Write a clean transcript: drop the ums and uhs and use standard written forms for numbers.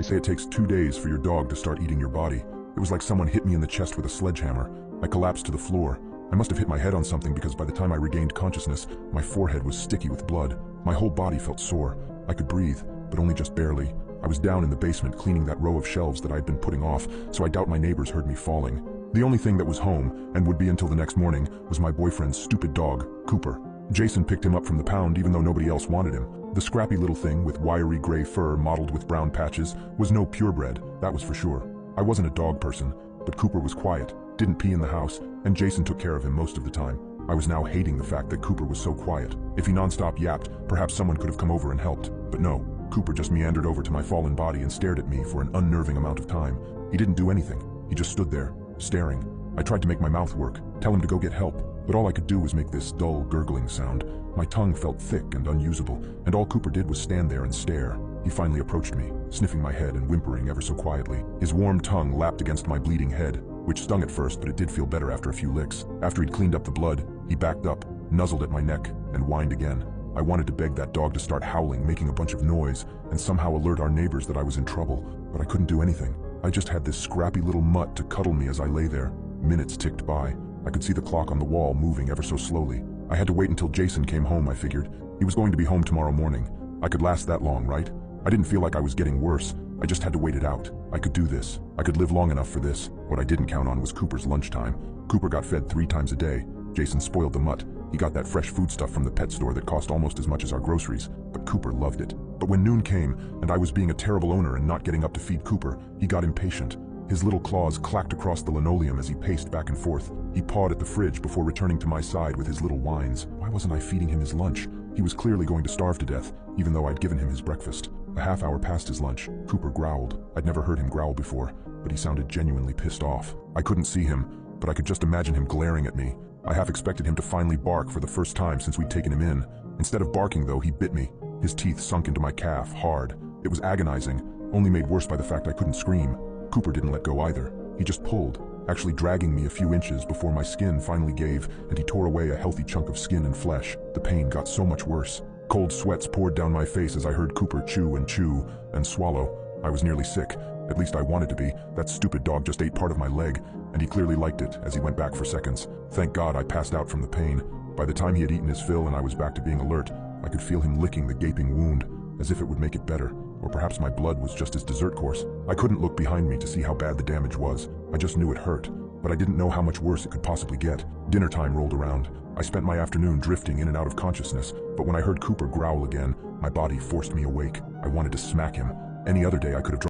They say it takes 2 days for your dog to start eating your body. It was like someone hit me in the chest with a sledgehammer. I collapsed to the floor. I must have hit my head on something because by the time I regained consciousness, my forehead was sticky with blood. My whole body felt sore. I could breathe, but only just barely. I was down in the basement cleaning that row of shelves that I had been putting off, so I doubt my neighbors heard me falling. The only thing that was home, and would be until the next morning, was my boyfriend's stupid dog, Cooper. Jason picked him up from the pound even though nobody else wanted him. The scrappy little thing with wiry gray fur mottled with brown patches was no purebred, that was for sure. I wasn't a dog person, but Cooper was quiet, didn't pee in the house, and Jason took care of him most of the time. I was now hating the fact that Cooper was so quiet. If he nonstop yapped, perhaps someone could have come over and helped. But no, Cooper just meandered over to my fallen body and stared at me for an unnerving amount of time. He didn't do anything. He just stood there, staring. I tried to make my mouth work, tell him to go get help, but all I could do was make this dull, gurgling sound. My tongue felt thick and unusable, and all Cooper did was stand there and stare. He finally approached me, sniffing my head and whimpering ever so quietly. His warm tongue lapped against my bleeding head, which stung at first, but it did feel better after a few licks. After he'd cleaned up the blood, he backed up, nuzzled at my neck, and whined again. I wanted to beg that dog to start howling, making a bunch of noise, and somehow alert our neighbors that I was in trouble, but I couldn't do anything. I just had this scrappy little mutt to cuddle me as I lay there. Minutes ticked by. I could see the clock on the wall moving ever so slowly. I had to wait until Jason came home, I figured. He was going to be home tomorrow morning. I could last that long, right? I didn't feel like I was getting worse. I just had to wait it out. I could do this. I could live long enough for this. What I didn't count on was Cooper's lunchtime. Cooper got fed 3 times a day. Jason spoiled the mutt. He got that fresh foodstuff from the pet store that cost almost as much as our groceries, but Cooper loved it. But when noon came, and I was being a terrible owner and not getting up to feed Cooper, he got impatient. His little claws clacked across the linoleum as he paced back and forth. He pawed at the fridge before returning to my side with his little whines. Why wasn't I feeding him his lunch? He was clearly going to starve to death, even though I'd given him his breakfast. A half hour past his lunch, Cooper growled. I'd never heard him growl before, but he sounded genuinely pissed off. I couldn't see him, but I could just imagine him glaring at me. I half expected him to finally bark for the first time since we'd taken him in. Instead of barking though, he bit me. His teeth sunk into my calf, hard. It was agonizing, only made worse by the fact I couldn't scream. Cooper didn't let go either. He just pulled, actually dragging me a few inches before my skin finally gave and he tore away a healthy chunk of skin and flesh. The pain got so much worse. Cold sweats poured down my face as I heard Cooper chew and swallow. I was nearly sick. At least I wanted to be. That stupid dog just ate part of my leg, and he clearly liked it as he went back for seconds. Thank God I passed out from the pain. By the time he had eaten his fill and I was back to being alert, I could feel him licking the gaping wound, as if it would make it better. Or perhaps my blood was just his dessert course. I couldn't look behind me to see how bad the damage was. I just knew it hurt, but I didn't know how much worse it could possibly get. Dinner time rolled around. I spent my afternoon drifting in and out of consciousness, but when I heard Cooper growl again, my body forced me awake. I wanted to smack him. Any other day I could have